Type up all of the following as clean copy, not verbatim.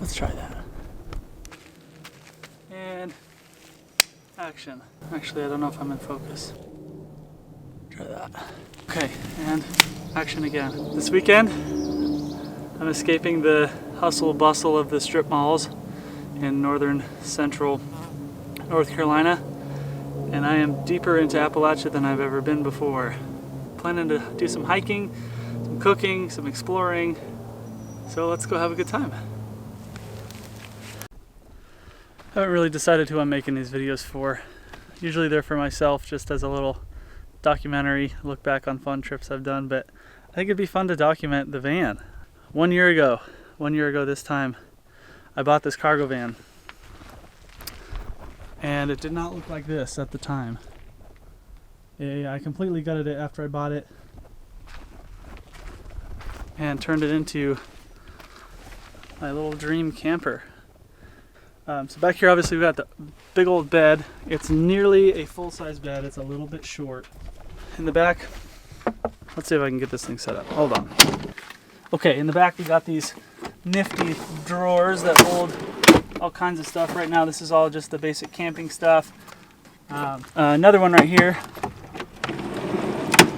Let's try that. And action. Actually, I don't know if I'm in focus. Try that. Okay, and action again. This weekend, I'm escaping the hustle bustle of the strip malls in northern central North Carolina, and I am deeper into Appalachia than I've ever been before. Planning to do some hiking, some cooking, some exploring, so let's go have a good time. I haven't really decided who I'm making these videos for. Usually they're for myself, just as a little documentary, look back on fun trips I've done, but I think it'd be fun to document the van. 1 year ago this time, I bought this cargo van. And it did not look like this at the time. I completely gutted it after I bought it and turned it into my little dream camper. So back here obviously we've got the big old bed. It's nearly a full-size bed. It's a little bit short. In the back, let's see if I can get this thing set up. Hold on. Okay, in the back we got these nifty drawers that hold all kinds of stuff. Right now this is all just the basic camping stuff. Another one right here.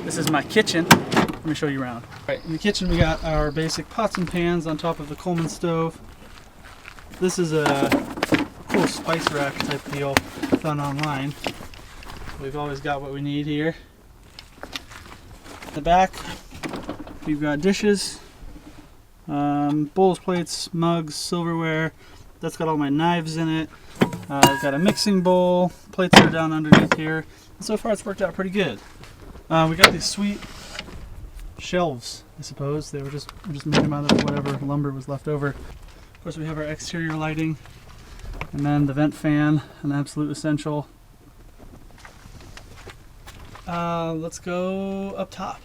This is my kitchen. Let me show you around. Right, in the kitchen we got our basic pots and pans on top of the Coleman stove. This is a cool spice rack type deal found online. We've always got what we need here. In the back we've got dishes, bowls, plates, mugs, silverware. That's got all my knives in it. I've got a mixing bowl. Plates are down underneath here. And so far it's worked out pretty good. We got these sweet shelves, I suppose. They were just made them out of whatever lumber was left over. Of course we have our exterior lighting. And then the vent fan, an absolute essential. Let's go up top.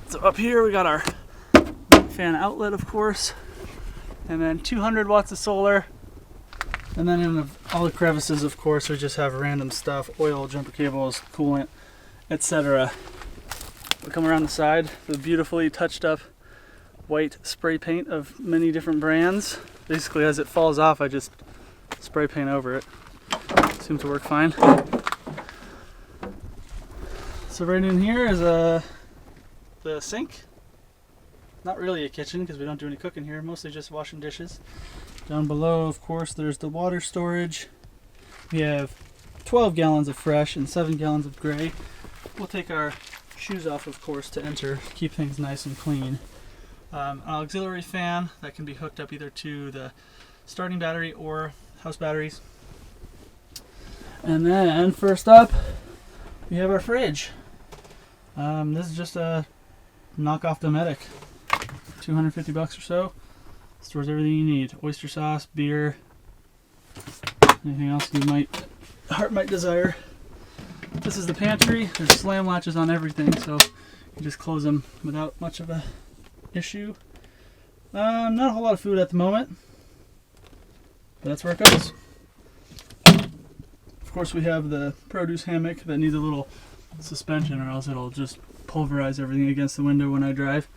So up here we got our vent fan outlet, of course. And then 200 watts of solar. And then in all the crevices, of course, we just have random stuff, oil, jumper cables, coolant, etc. We come around the side, the beautifully touched up white spray paint of many different brands. Basically, as it falls off, I just spray paint over it. Seems to work fine. So right in here is the sink. Not really a kitchen because we don't do any cooking here, mostly just washing dishes. Down below, of course, there's the water storage. We have 12 gallons of fresh and 7 gallons of gray. We'll take our shoes off, of course, to enter, keep things nice and clean. An auxiliary fan that can be hooked up either to the starting battery or house batteries. And then, first up, we have our fridge. This is just a knockoff Dometic. 250 bucks or so. Stores everything you need. Oyster sauce, beer, anything else heart might desire. This is the pantry. There's slam latches on everything, so you just close them without much of a issue. Not a whole lot of food at the moment, but that's where it goes. Of course we have the produce hammock that needs a little suspension or else it'll just pulverize everything against the window when I drive.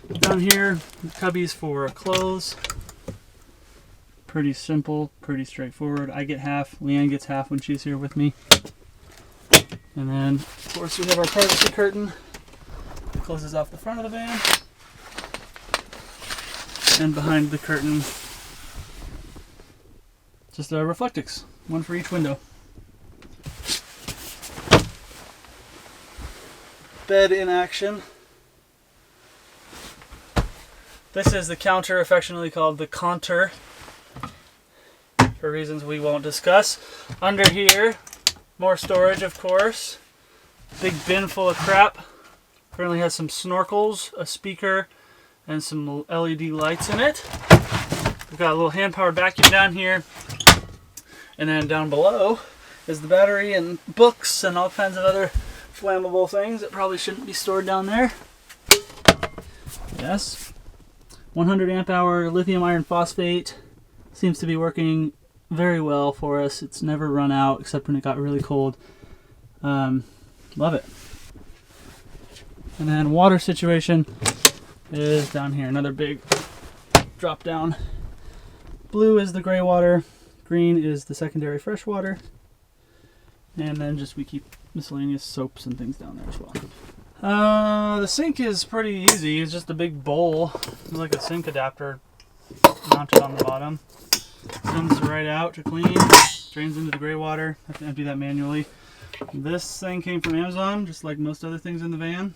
Down here, cubbies for clothes. Pretty simple, pretty straightforward. I get half, Leanne gets half when she's here with me. And then, of course, we have our privacy curtain that closes off the front of the van. And behind the curtain, just a Reflectix, one for each window. Bed in action. This is the counter, affectionately called the contour, for reasons we won't discuss. Under here, more storage, of course. Big bin full of crap. Currently has some snorkels, a speaker, and some LED lights in it. We've got a little hand-powered vacuum down here. And then down below is the battery and books and all kinds of other flammable things that probably shouldn't be stored down there. Yes. 100 amp hour lithium iron phosphate. Seems to be working very well for us. It's never run out except when it got really cold. Love it. And then water situation is down here. Another big drop down. Blue is the gray water, green is the secondary fresh water, and then just we keep miscellaneous soaps and things down there as well. The sink is pretty easy. It's just a big bowl, like a sink adapter mounted on the bottom. Comes right out to clean, drains into the gray water. I have to empty that manually. This thing came from Amazon, just like most other things in the van.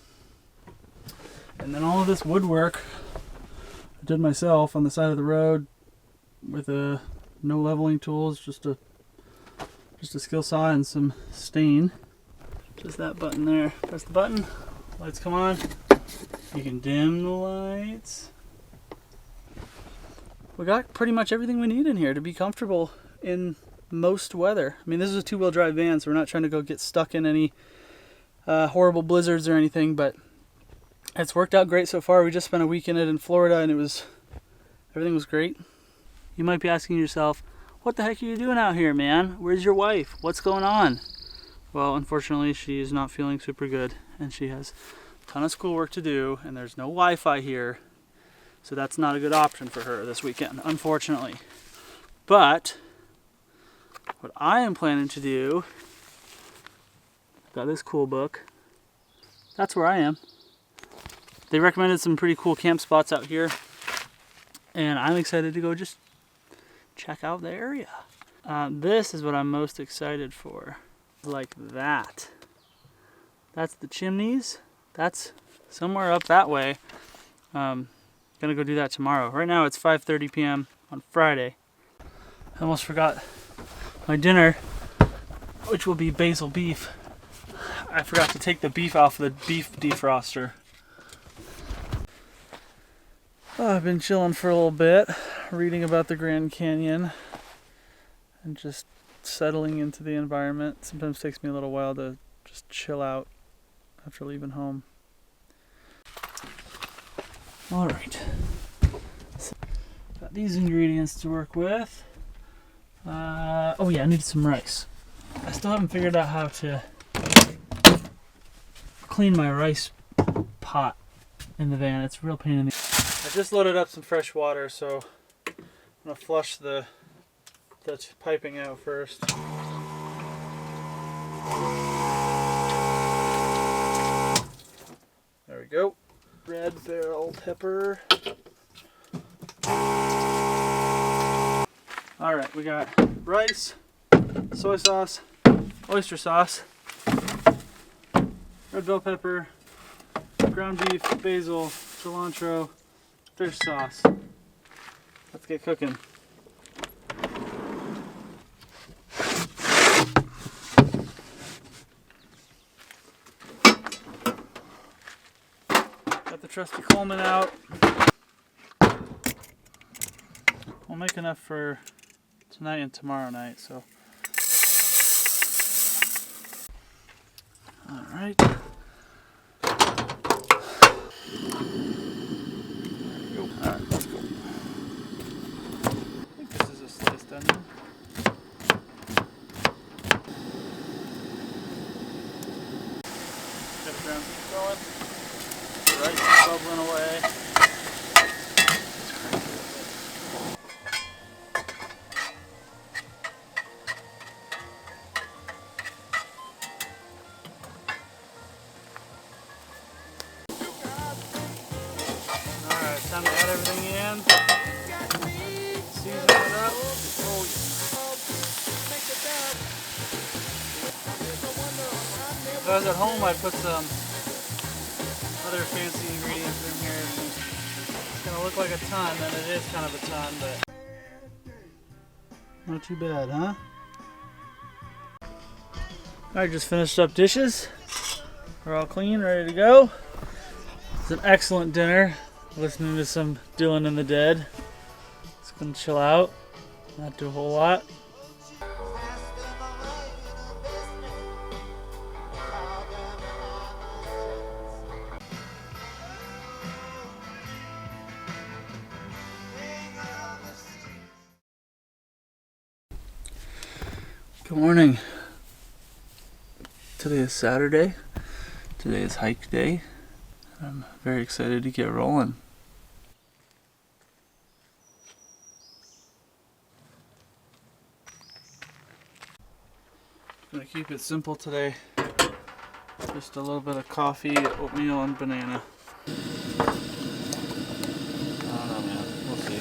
And then all of this woodwork I did myself on the side of the road with no leveling tools, just a skill saw and some stain. Just that button there. Press the button, lights come on. You can dim the lights. We got pretty much everything we need in here to be comfortable in most weather. I mean, this is a two-wheel drive van, so we're not trying to go get stuck in any horrible blizzards or anything, but it's worked out great so far. We just spent a week in it in Florida, and everything was great. You might be asking yourself, what the heck are you doing out here, man? Where's your wife? What's going on? Well, unfortunately, she is not feeling super good, and she has a ton of schoolwork to do, and there's no Wi-Fi here. So that's not a good option for her this weekend, unfortunately. But what I am planning to do, I've got this cool book. That's where I am. They recommended some pretty cool camp spots out here, and I'm excited to go just check out the area. This is what I'm most excited for. Like that. That's the chimneys. That's somewhere up that way. Gonna go do that tomorrow. Right now it's 5:30 p.m. on Friday. I almost forgot my dinner, which will be basil beef. I forgot to take the beef off the beef defroster. Oh, I've been chilling for a little bit, reading about the Grand Canyon and just settling into the environment. Sometimes takes me a little while to just chill out after leaving home. All right, so got these ingredients to work with. Oh yeah, I need some rice. I still haven't figured out how to clean my rice pot in the van. It's a real pain in the... I just loaded up some fresh water, so I'm gonna flush the piping out first. There we go. Red bell pepper. Alright, we got rice, soy sauce, oyster sauce, red bell pepper, ground beef, basil, cilantro, fish sauce. Let's get cooking. Got the trusty Coleman out. We'll make enough for tonight and tomorrow night, so. All right. Alright, let's go. I think this is a sliced onion. Got the ground beef going. The rice is bubbling away. Time to add everything in, season it up. Oh, if I was at home, I'd put some other fancy ingredients in here. It's gonna look like a ton, and it is kind of a ton, but not too bad, huh? Alright, just finished up dishes. We're all clean, ready to go. It's an excellent dinner. Listening to some Dylan and the Dead. Just gonna chill out, not do a whole lot. Good morning. Today is Saturday. Today is hike day. I'm very excited to get rolling. keep it simple today. Just a little bit of coffee, oatmeal, and banana. I don't know, man. We'll see.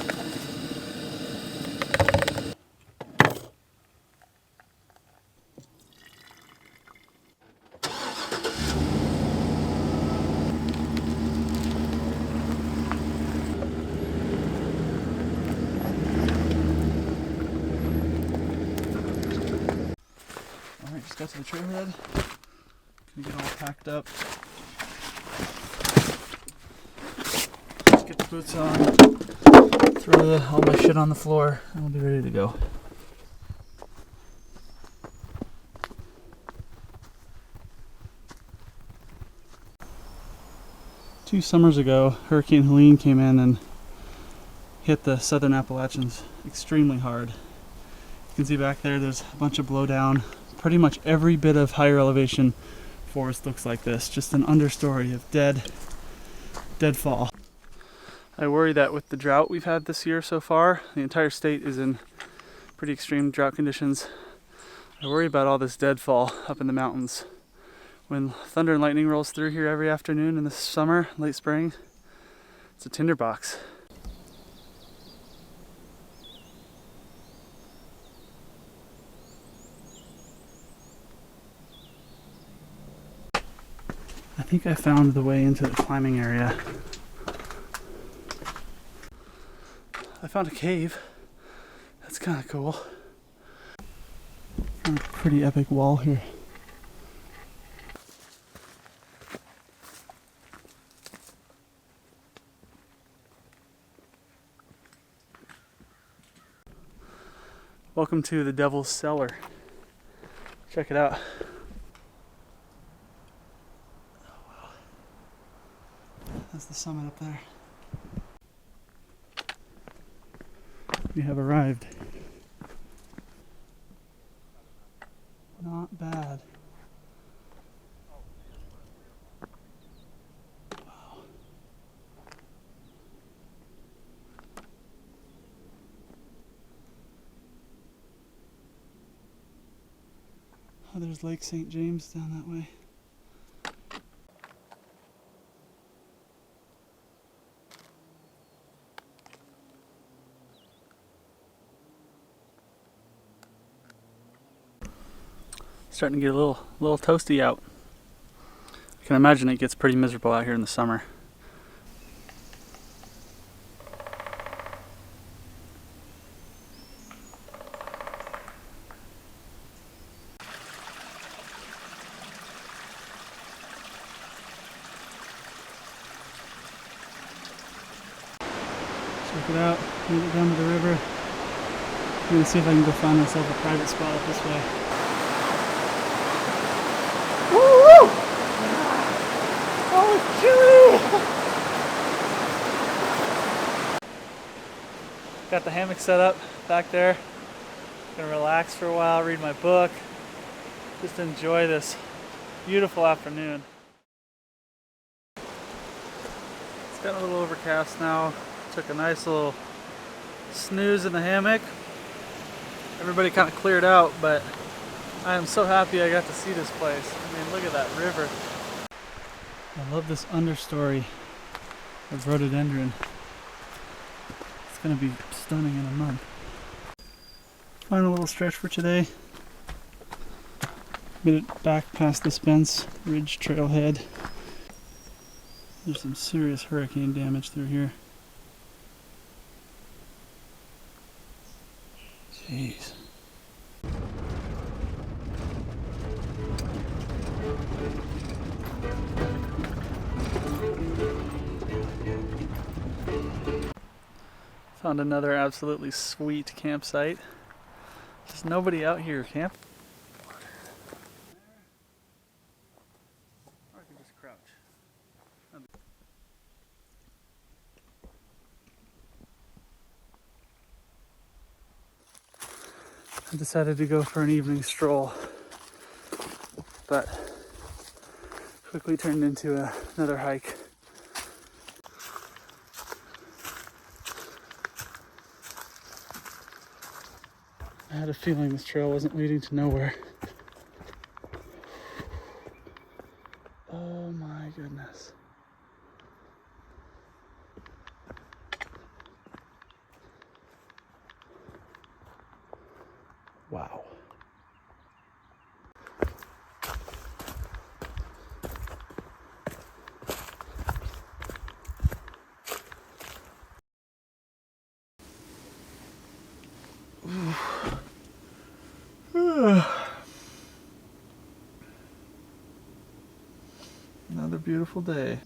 Alright, just got to the trailhead. Gonna get all packed up. Just get the boots on, throw all my shit on the floor, and we'll be ready to go. Two summers ago, Hurricane Helene came in and hit the southern Appalachians extremely hard. You can see back there, there's a bunch of blowdown. Pretty much every bit of higher elevation forest looks like this, just an understory of dead fall. I worry that with the drought we've had this year so far, the entire state is in pretty extreme drought conditions. I worry about all this deadfall up in the mountains. When thunder and lightning rolls through here every afternoon in the summer, late spring, it's a tinderbox. I think I found the way into the climbing area. I found a cave. That's kind of cool. Found a pretty epic wall here. Welcome to the Devil's Cellar. Check it out. That's the summit up there. We have arrived. Not bad. Wow. Oh, there's Lake St. James down that way. Starting to get a little toasty out. I can imagine it gets pretty miserable out here in the summer. Check it out, made it down to the river. I'm gonna see if I can go find myself a private spot up this way. Woo! Oh, it's chilly! Got the hammock set up back there. Gonna relax for a while, read my book. Just enjoy this beautiful afternoon. It's gotten a little overcast now. Took a nice little snooze in the hammock. Everybody kind of cleared out, but I am so happy I got to see this place. I mean, look at that river. I love this understory of rhododendron. It's going to be stunning in a month. Final little stretch for today. Made it back past the Spence Ridge trailhead. There's some serious hurricane damage through here. Jeez. Found another absolutely sweet campsite. Just nobody out here camp. Or I can just crouch. I decided to go for an evening stroll, but quickly turned into another hike. I had a feeling this trail wasn't leading to nowhere. Another beautiful day.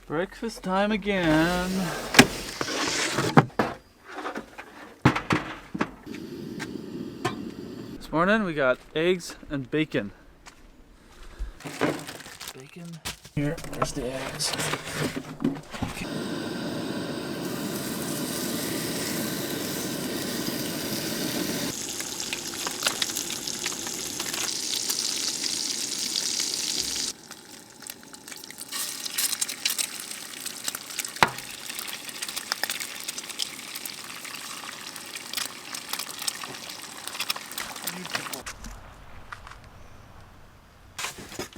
Breakfast time again. This morning we got eggs and bacon. Bacon. Here, there's the eggs.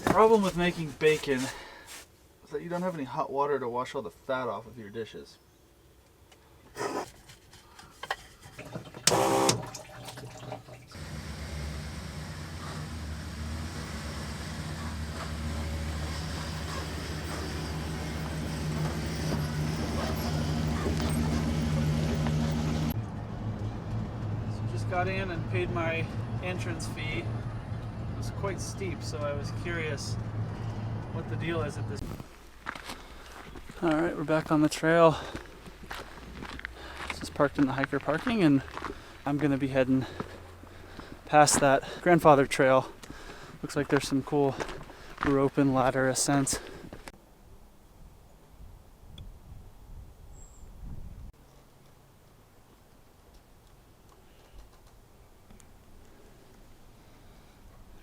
The problem with making bacon is that you don't have any hot water to wash all the fat off of your dishes. So just got in and paid my entrance fee. It was quite steep, so I was curious what the deal is at this. Alright, we're back on the trail. This is parked in the hiker parking, and I'm gonna be heading past that grandfather trail. Looks like there's some cool rope and ladder ascents.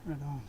Right on.